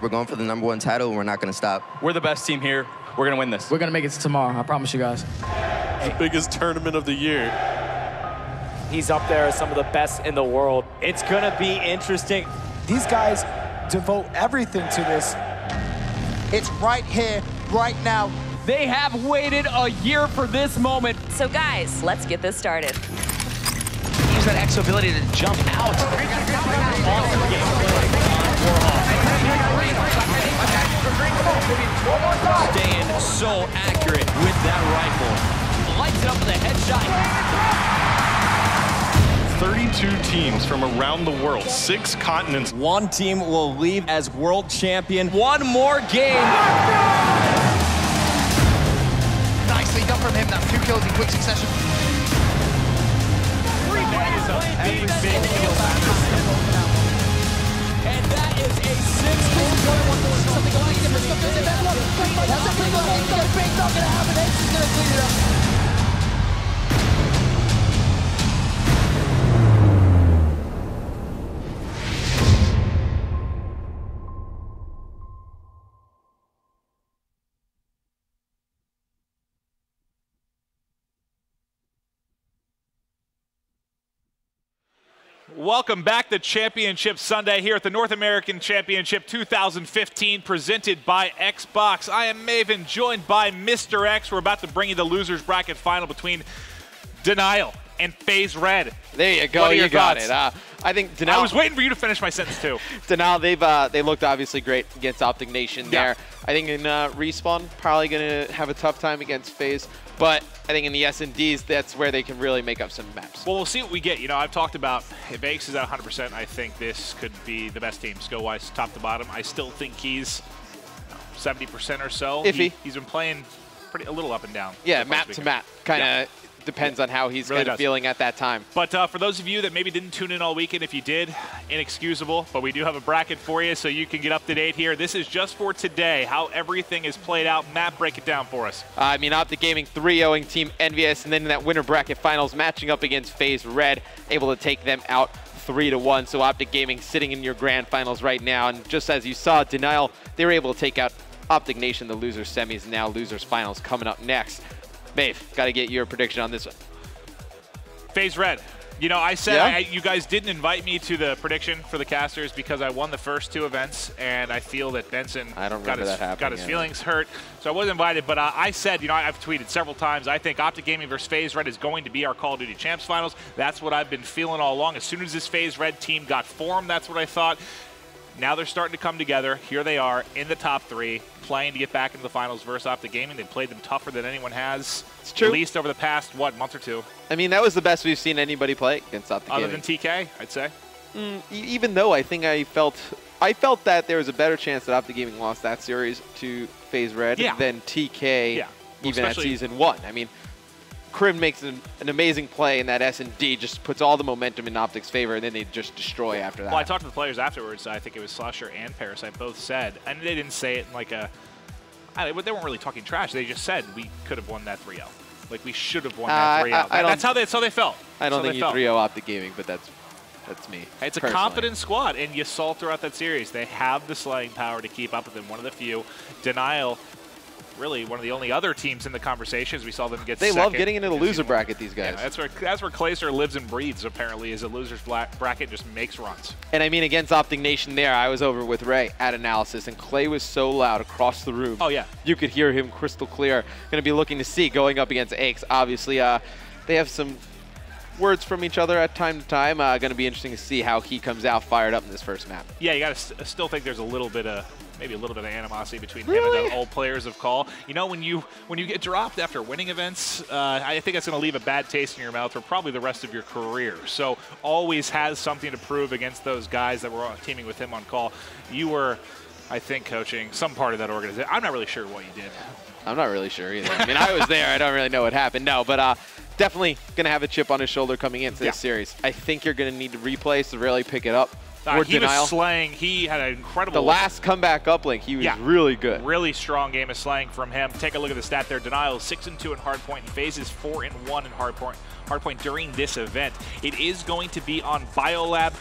We're going for the #1 title, and we're not going to stop. We're the best team here. We're going to win this. We're going to make it to tomorrow. I promise you guys. The biggest tournament of the year. He's up there as some of the best in the world. It's going to be interesting. These guys devote everything to this. It's right here, right now. They have waited a year for this moment. So guys, let's get this started. Use that X ability to jump out. Staying so accurate with that rifle. Lights it up with a headshot. 32 teams from around the world, 6 continents. One team will leave as world champion. One more game. Nicely done from him. That's 2 kills in quick succession. And that is a 6-kill. Something going in. That's a big one. It's not going to happen. Ace is going to clean it up. Welcome back to Championship Sunday here at the North American Championship 2015 presented by Xbox. I am Maven, joined by Mr. X. We're about to bring you the losers bracket final between Denial and Faze Red. There you go, you got it. I think Denial. I was waiting for you to finish my sentence too. Denial, they looked obviously great against Optic Nation there. I think in Respawn, probably going to have a tough time against Faze. But I think in the S&Ds, that's where they can really make up some maps. Well, we'll see what we get. You know, I've talked about if Ace is at 100%, I think this could be the best team skill-wise, top to bottom. I still think he's 70% or so. Iffy. He's been playing a little up and down. Yeah, map to map. Kind of depends on how he's really feeling at that time. But for those of you that maybe didn't tune in all weekend, if you did, inexcusable. But we do have a bracket for you so you can get up to date here. This is just for today, how everything is played out. Matt, break it down for us. I mean, Optic Gaming 3-0ing Team Envious, and then in that winner bracket finals, matching up against Faze Red, able to take them out 3-1. So Optic Gaming sitting in your grand finals right now. And just as you saw, Denial, they were able to take out Optic Nation, the losers semis, and now losers finals coming up next. Maeve, got to get your prediction on this one. Faze Red. You know, I said you guys didn't invite me to the prediction for the casters because I won the first 2 events, and I feel that Benson got his feelings hurt. So I wasn't invited, but I said, you know, I've tweeted several times, I think Optic Gaming versus Faze Red is going to be our Call of Duty Champs finals. That's what I've been feeling all along. As soon as this Faze Red team got formed, that's what I thought. Now they're starting to come together. Here they are in the top 3, playing to get back into the finals versus Optic Gaming. They've played them tougher than anyone has, it's true. At least over the past, what, month or 2. I mean, that was the best we've seen anybody play against Optic Gaming. Other than TK, I'd say. Even though I think I felt that there was a better chance that Optic Gaming lost that series to Faze Red than TK even at Season 1. I mean, Crim makes an amazing play, and that S&D just puts all the momentum in Optic's favor, and then they just destroy after that. Well, I talked to the players afterwards. I think it was Slasher and Parasite both said, and they didn't say it in like a, they weren't really talking trash. They just said we could have won that 3-0. Like we should have won that 3-0. That's how they felt. I don't think you 3-0 Optic Gaming, but that's me. It's a confident squad, and you saw throughout that series. They have the slaying power to keep up with them. One of the few. Denial, really one of the only other teams in the conversations. We saw them get They love getting into the loser bracket, these guys. Yeah, that's where Clayster lives and breathes, apparently, is a loser's bracket, just makes runs. And I mean, against Optic Nation there, I was over with Ray at Analysis, and Clay was so loud across the room. Oh, yeah. You could hear him crystal clear. Going to be looking to see going up against Aches. Obviously, they have some words from each other at time to time. Going to be interesting to see how he comes out fired up in this first map. Yeah, you got to still think there's a little bit of maybe a little bit of animosity between him and the old players of Call. You know, when you get dropped after winning events, I think that's going to leave a bad taste in your mouth for probably the rest of your career. So always has something to prove against those guys that were teaming with him on Call. You were, I think, coaching some part of that organization. I'm not really sure what you did. I'm not really sure either. I mean, I was there. I don't really know what happened. No, but definitely going to have a chip on his shoulder coming into this series. I think you're going to need to replays to really pick it up. He was slaying. He had an incredible... The last comeback uplink, he was really good. Really strong game of slaying from him. Take a look at the stat there. Denial is 6-2 in hardpoint, and Faze is 4-1 in hardpoint during this event. It is going to be on Biolab.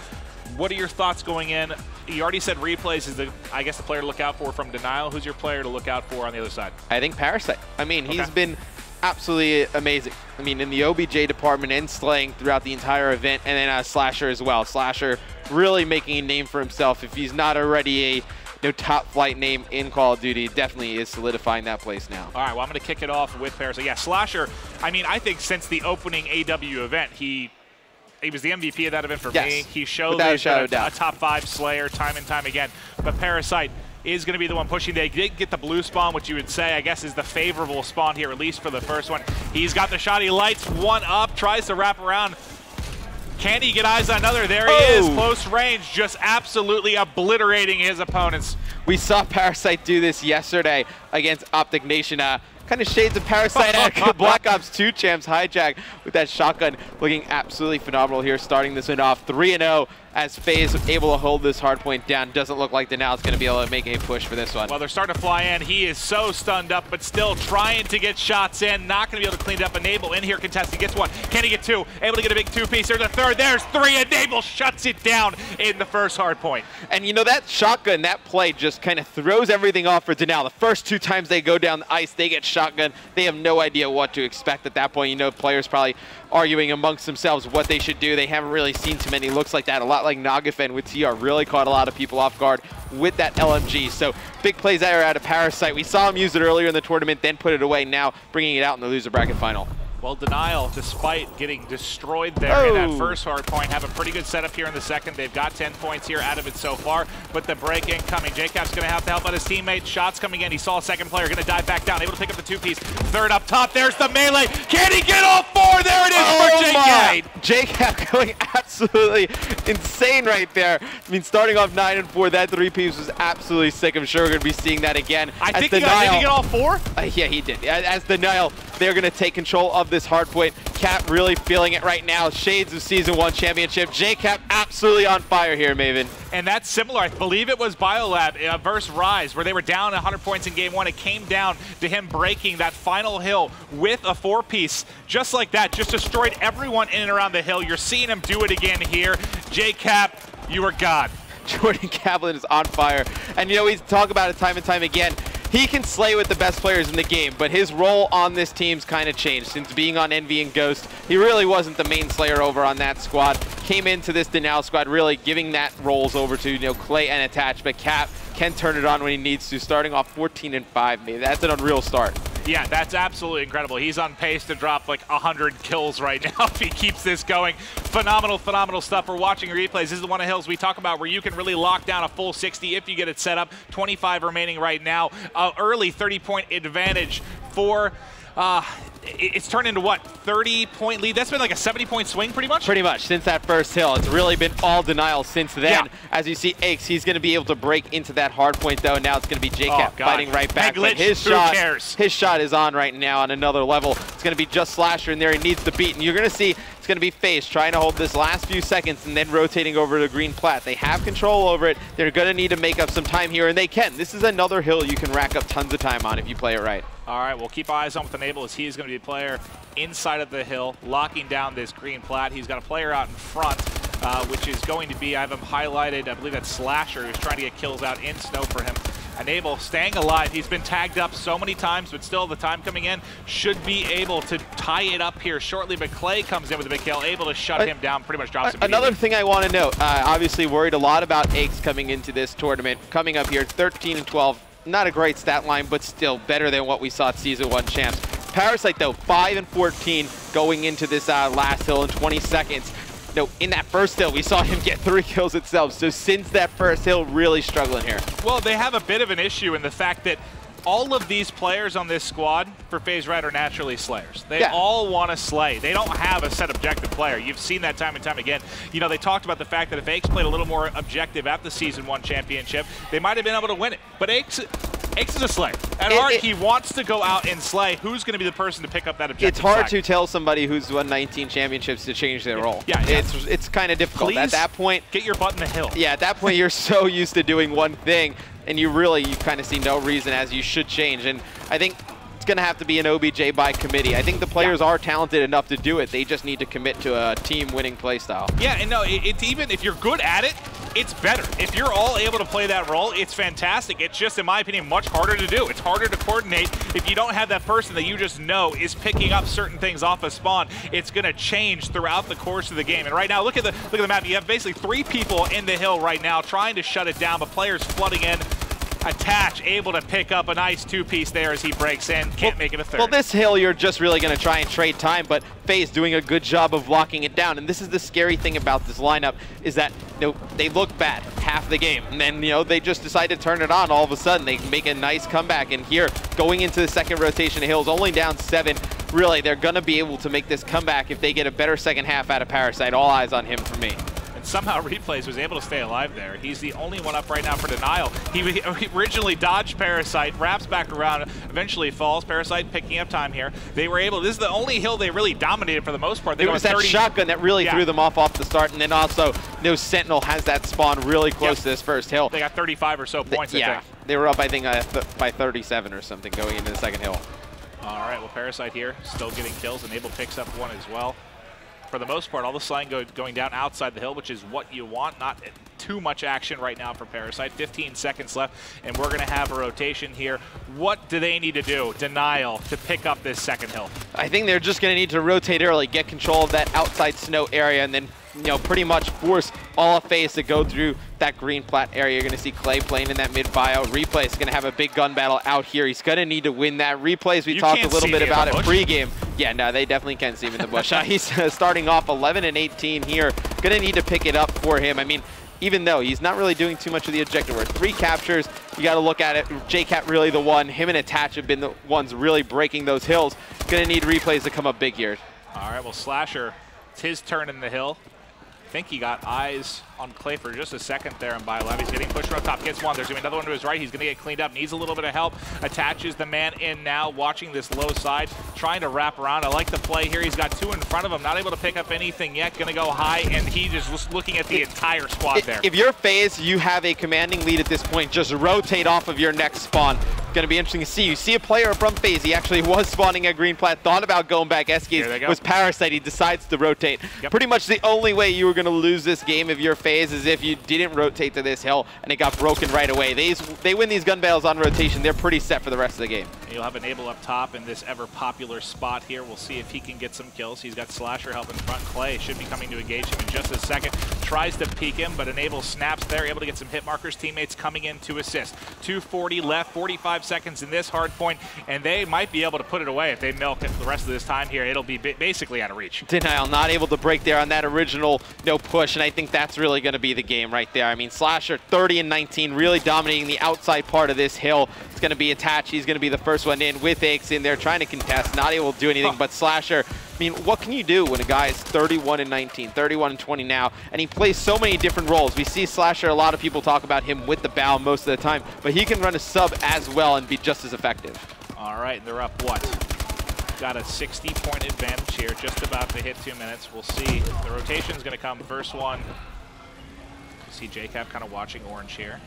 What are your thoughts going in? You already said replays is, I guess, the player to look out for from Denial. Who's your player to look out for on the other side? I think Parasite. I mean, he's been absolutely amazing. I mean, in the OBJ department and slaying throughout the entire event, and then Slasher as well. Slasher really making a name for himself. If he's not already a top flight name in Call of Duty, definitely is solidifying that place now. All right, well, I'm going to kick it off with Parasite. Yeah, Slasher, I mean, I think since the opening AW event, he was the MVP of that event for me. He showed that he's a top 5 slayer time and time again. But Parasite is going to be the one pushing. They did get the blue spawn, which you would say, I guess, is the favorable spawn here, at least for the first one. He's got the shot. He lights one up, tries to wrap around. Can he get eyes on another? There he is, close range, just absolutely obliterating his opponents. We saw Parasite do this yesterday against Optic Nation. Kind of shades of Parasite at Black Ops 2 champs Hijack with that shotgun, looking absolutely phenomenal here, starting this one off 3-0 as Faze able to hold this hard point down. Doesn't look like Denial's going to be able to make a push for this one. Well, they're starting to fly in. He is so stunned up, but still trying to get shots in. Not going to be able to clean it up. Enable in here contested. Gets one. Can he get two? Able to get a big two-piece. There's a third. There's three. Enable shuts it down in the first hard point. And you know, that shotgun, that play just kind of throws everything off for Denial. The first 2 times they go down the ice, they get shotgun. They have no idea what to expect at that point. You know, players probably arguing amongst themselves what they should do. They haven't really seen too many looks like that. A lot like Nagafen with TR really caught a lot of people off guard with that LMG. So big plays there out of Parasite. We saw him use it earlier in the tournament, then put it away, now bringing it out in the loser bracket final. Well, Denial, despite getting destroyed there in that first hard point, have a pretty good setup here in the second. They've got 10 points here out of it so far, but the break incoming. JCap's going to have to help out his teammate. Shots coming in. He saw a second player, going to dive back down, able to pick up the two-piece. Third up top, there's the melee. Can he get all 4? There it is for JCap. JCap going absolutely insane right there. I mean, starting off 9-4, that 3-piece was absolutely sick. I'm sure we're going to be seeing that again. I think did he get all 4? Yeah, he did. As Denial, they're going to take control of this hard point. Cap really feeling it right now. Shades of Season 1 championship. JCap absolutely on fire here, Maven. And that's similar. I believe it was Biolab versus Rise, where they were down 100 points in game 1. It came down to him breaking that final hill with a 4-piece. Just like that, just destroyed everyone in and around the hill. You're seeing him do it again here. JCap, you are God. Jordan Kaplan is on fire. And you know, we talk about it time and time again. He can slay with the best players in the game, but his role on this team's kind of changed. Since being on Envy and Ghost, he really wasn't the main slayer over on that squad. Came into this Denial squad really giving that roles over to, you know, Clay and Attach, but Cap can turn it on when he needs to, starting off 14-5. Maybe that's an unreal start. Yeah, that's absolutely incredible. He's on pace to drop like 100 kills right now if he keeps this going. Phenomenal, phenomenal stuff. We're watching replays. This is the one of hills we talk about where you can really lock down a full 60 if you get it set up. 25 remaining right now. Early 30-point advantage for... it's turned into what, 30-point lead? That's been like a 70-point swing pretty much? Pretty much, since that first hill. It's really been all Denial since then. Yeah. As you see, Aches, he's going to be able to break into that hard point, though. Now it's going to be JCap fighting right back. But his shot is on right now on another level. It's going to be just Slasher in there. He needs the beat. And you're going to see it's going to be Faze trying to hold this last few seconds and then rotating over to green plat. They have control over it. They're going to need to make up some time here, and they can. This is another hill you can rack up tons of time on if you play it right. All right, we'll keep eyes on with Enable as he is going to be a player inside of the hill, locking down this green plat. He's got a player out in front, which is going to be, I have him highlighted, I believe that's Slasher, who's trying to get kills out in snow for him. Enable staying alive. He's been tagged up so many times, but still the time coming in should be able to tie it up here shortly. But Clay comes in with a big kill, able to shut him down, pretty much drops him. Another thing I want to note, obviously worried a lot about Aches coming into this tournament. Coming up here, 13-12. Not a great stat line, but still better than what we saw at Season 1 champs. Parasite, though, 5-14 going into this last hill in 20 seconds. No, in that first hill, we saw him get 3 kills itself. So since that first hill, really struggling here. Well, they have a bit of an issue in the fact that all of these players on this squad for Faze Red are naturally slayers. They all want to slay. They don't have a set objective player. You've seen that time and time again. You know, they talked about the fact that if Aches played a little more objective at the Season 1 championship, they might have been able to win it. But Aches is a slayer. At heart, he wants to go out and slay. Who's going to be the person to pick up that objective? It's hard to tell somebody who's won 19 championships to change their role. Yeah. It's kind of difficult. Please at that point, get your butt in the hill. Yeah, at that point, you're so used to doing one thing, and you kind of see no reason as you should change. And I think it's going to have to be an OBJ by committee. I think the players are talented enough to do it. They just need to commit to a team-winning playstyle. Yeah, and no, it's even if you're good at it, it's better. If you're all able to play that role, it's fantastic. It's just, in my opinion, much harder to do. It's harder to coordinate if you don't have that person that you just know is picking up certain things off a spawn. It's going to change throughout the course of the game. And right now, look at the map. You have basically 3 people in the hill right now trying to shut it down, but players flooding in. Attach, able to pick up a nice 2-piece there as he breaks in. Can't make it a third. Well, this hill, you're just really going to try and trade time, but Faze doing a good job of locking it down. And this is the scary thing about this lineup, is that they look bad half the game, and then they just decide to turn it on all of a sudden. They make a nice comeback, and here, going into the second rotation of hills, only down 7. Really, they're going to be able to make this comeback if they get a better second half out of Parasite. All eyes on him for me. Somehow Replays was able to stay alive there. He's the only one up right now for Denial. He originally dodged Parasite, wraps back around, eventually falls. Parasite picking up time here. They were able, this is the only hill they really dominated for the most part. They it was that shotgun that really threw them off the start, and then also Sentinel has that spawn really close to this first hill. They got 35 or so points, I think. They were up, I think, by 37 or something going into the second hill. All right, well, Parasite here, still getting kills. Enable picks up 1 as well. For the most part, all the slime going down outside the hill, which is what you want. Not too much action right now for Parasite. 15 seconds left, and we're going to have a rotation here. What do they need to do, Denial, to pick up this second hill? I think they're just going to need to rotate early, get control of that outside snow area, and then pretty much force all of Faze to go through that green plat area. You're going to see Clay playing in that mid-bio. Replay is going to have a big gun battle out here. He's going to need to win that. Replays, we talked a little bit about it pre-game. Yeah, no, they definitely can see him in the bush. He's starting off 11 and 18 here. Going to need to pick it up for him. I mean, even though he's not really doing too much of the objective work. 3 captures, you got to look at it. JCat really the one. Him and Attach have been the ones really breaking those hills. Going to need Replays to come up big here. All right, well, Slasher, it's his turn in the hill. I think he got eyes on Clay for just a second there in BioLab. He's getting pushed from top, gets 1. There's going to be another one to his right. He's going to get cleaned up, needs a little bit of help. Attaches the man in now, watching this low side, trying to wrap around. I like the play here. He's got 2 in front of him, not able to pick up anything yet. Going to go high, and he just looking at the entire squad there. If you're Faze, you have a commanding lead at this point. Just rotate off of your next spawn. Going to be interesting to see. You see a player from Faze. He actually was spawning at green plat, thought about going back. Escape was Parasite. He decides to rotate. Pretty much the only way you were going to lose this game if you're Faze is if you didn't rotate to this hill and it got broken right away. They win these gun battles on rotation. They're pretty set for the rest of the game. You'll have Enable up top in this ever popular spot here. We'll see if he can get some kills. He's got Slasher helping front. Clay should be coming to engage him in just a second. Tries to peek him, but Enable snaps there, able to get some hit markers. Teammates coming in to assist. 2:40 left, 45 seconds in this hard point, and they might be able to put it away if they milk it the rest of this time here. It'll be basically out of reach. Denial not able to break there on that original push, and I think that's really going to be the game right there. I mean, Slasher 30 and 19, really dominating the outside part of this hill. It's going to be Attached. He's going to be the first one in with Aches in there trying to contest, not able to do anything, but Slasher, I mean, what can you do when a guy is 31 and 19, 31 and 20 now, and he plays so many different roles? We see Slasher, a lot of people talk about him with the bow most of the time, but he can run a sub as well and be just as effective. All right, they're up what? Got a 60-point advantage here, just about to hit 2 minutes. We'll see. The rotation's going to come. First one. See JCap kind of watching orange here.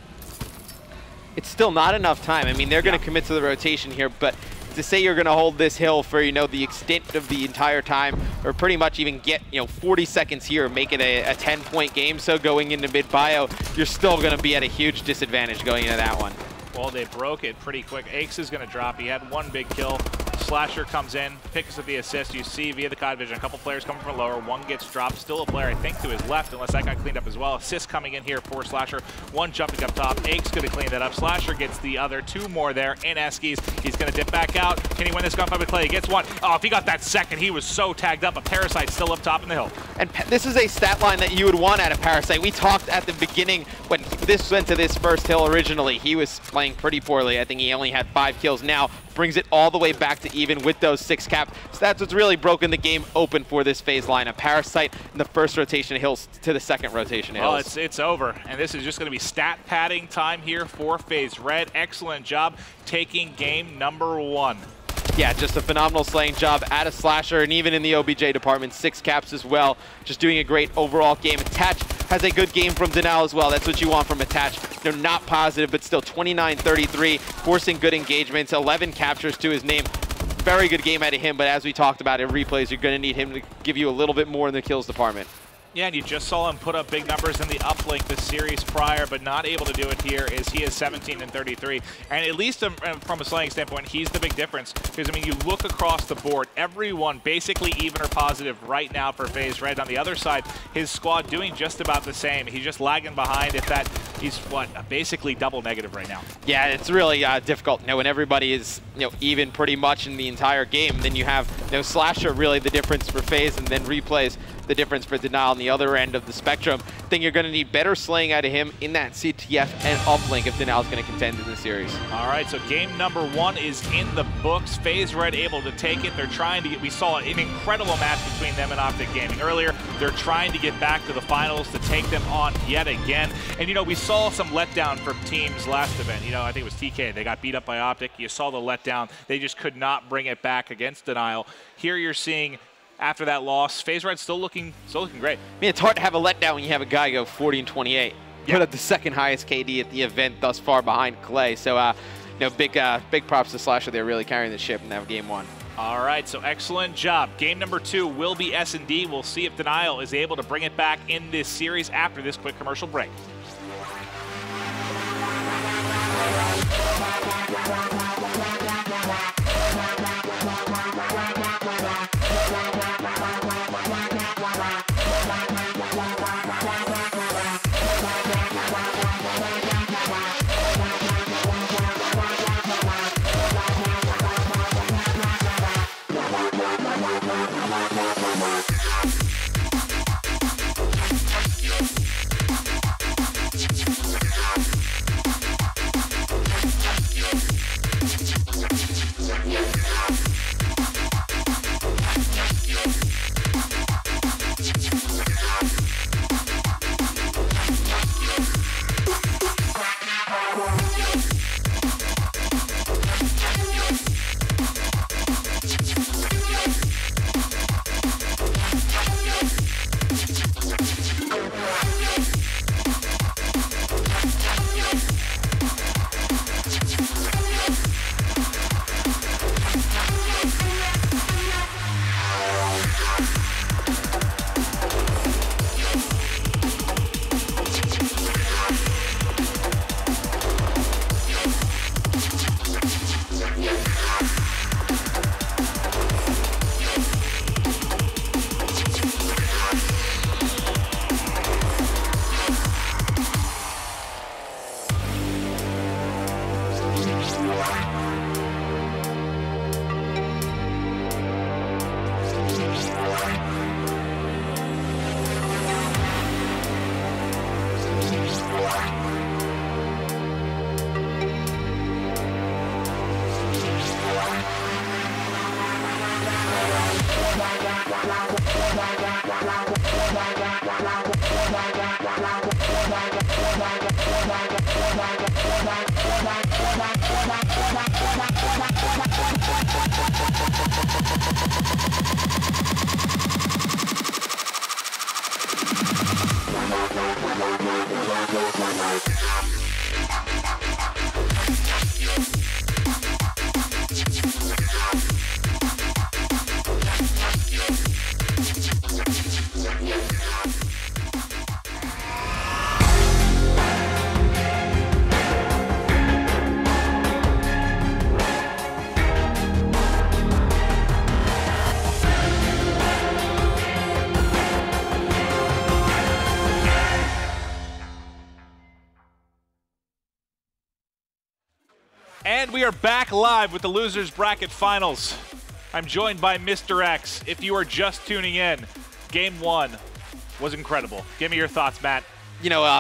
It's still not enough time. I mean, they're going to commit to the rotation here, but to say you're going to hold this hill for, the extent of the entire time, or pretty much even get, 40 seconds here, make it a 10-point game, so going into mid-bio, you're still going to be at a huge disadvantage going into that one. Well, they broke it pretty quick. Aches is going to drop. He had 1 big kill. Slasher comes in, picks up the assist. You see via the COD vision, a couple players coming from lower. 1 gets dropped. Still a player, I think, to his left, unless that got cleaned up as well. Assist coming in here for Slasher. 1 jumping up top. Aches going to clean that up. Slasher gets the other. 2 more there in Eskies. He's going to dip back out. Can he win this gunfight with Clay? He gets 1. Oh, if he got that second, he was so tagged up. But Parasite still up top in the hill. And this is a stat line that you would want out of Parasite. We talked at the beginning when this went to this first hill originally. He was playing pretty poorly. I think he only had 5 kills. Now brings it all the way back to even with those 6 caps. So that's what's really broken the game open for this Faze lineup. Parasite in the first rotation of hills to the second rotation of hills. Well, it's over, and this is just going to be stat padding time here for Faze Red. Excellent job taking game number 1. Yeah, just a phenomenal slaying job at a Slasher, and even in the OBJ department, 6 caps as well. Just doing a great overall game. Attach has a good game from Denial as well. That's what you want from Attach. They're not positive, but still 29-33, forcing good engagements, 11 captures to his name. very good game out of him, but as we talked about in replays, you're going to need him to give you a little bit more in the kills department. Yeah, and you just saw him put up big numbers in the uplink the series prior, but not able to do it here as he is 17 and 33. And at least from a slaying standpoint, he's the big difference. Because, I mean, you look across the board, everyone basically even or positive right now for Faze Red. On the other side, his squad doing just about the same. He's just lagging behind at that. He's, what, basically double negative right now. Yeah, it's really difficult. When everybody is even pretty much in the entire game, then you have Slasher really the difference for Faze, and then replays the difference for Denial on the other end of the spectrum. I think you're going to need better slaying out of him in that CTF and uplink if Denial is going to contend in the series. All right, so game number 1 is in the books. Faze Red able to take it. They're trying to get, we saw an incredible match between them and Optic Gaming earlier. They're trying to get back to the finals to take them on yet again. And we saw some letdown from teams last event. I think it was TK. They got beat up by Optic. You saw the letdown. They just could not bring it back against Denial. Here you're seeing, after that loss, Faze Red still looking great. I mean, it's hard to have a letdown when you have a guy go 40 and 28. Put up the second highest KD at the event thus far behind Clay. So, big props to Slasher. They're really carrying the ship in that game 1. All right, so excellent job. Game number 2 will be S&D. We'll see if Denial is able to bring it back in this series after this quick commercial break. And we are back live with the Losers Bracket Finals. I'm joined by Mr. X. If you are just tuning in, Game 1 was incredible. Give me your thoughts, Matt.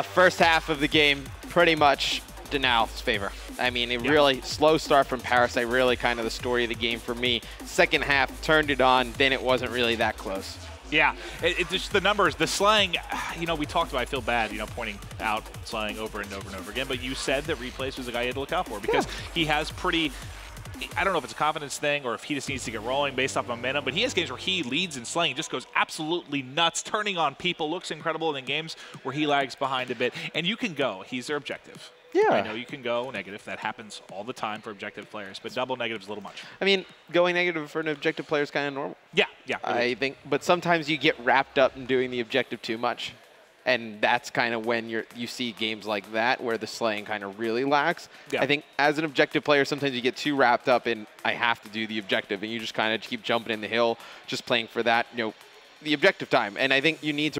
First half of the game, pretty much Denial's favor. I mean, really slow start from Parasite, really kind of the story of the game for me. Second half, turned it on, then it wasn't really that close. Yeah, it's just the numbers, the slaying, we talked about, I feel bad, pointing out slaying over and over and over again, but you said that Replays was the guy you had to look out for because he has pretty, I don't know if it's a confidence thing or if he just needs to get rolling based off momentum, but he has games where he leads in slaying, just goes absolutely nuts, turning on people, looks incredible, and then games where he lags behind a bit, and you can go. He's their objective. Yeah. I know you can go negative. That happens all the time for objective players, but double negative is a little much. I mean, going negative for an objective player is kind of normal. Yeah, yeah. I think, but sometimes you get wrapped up in doing the objective too much. And that's kind of when you see games like that where the slaying kind of really lacks. Yeah. I think as an objective player, sometimes you get too wrapped up in, I have to do the objective, and you just kind of keep jumping in the hill, just playing for that, the objective time. And I think you need to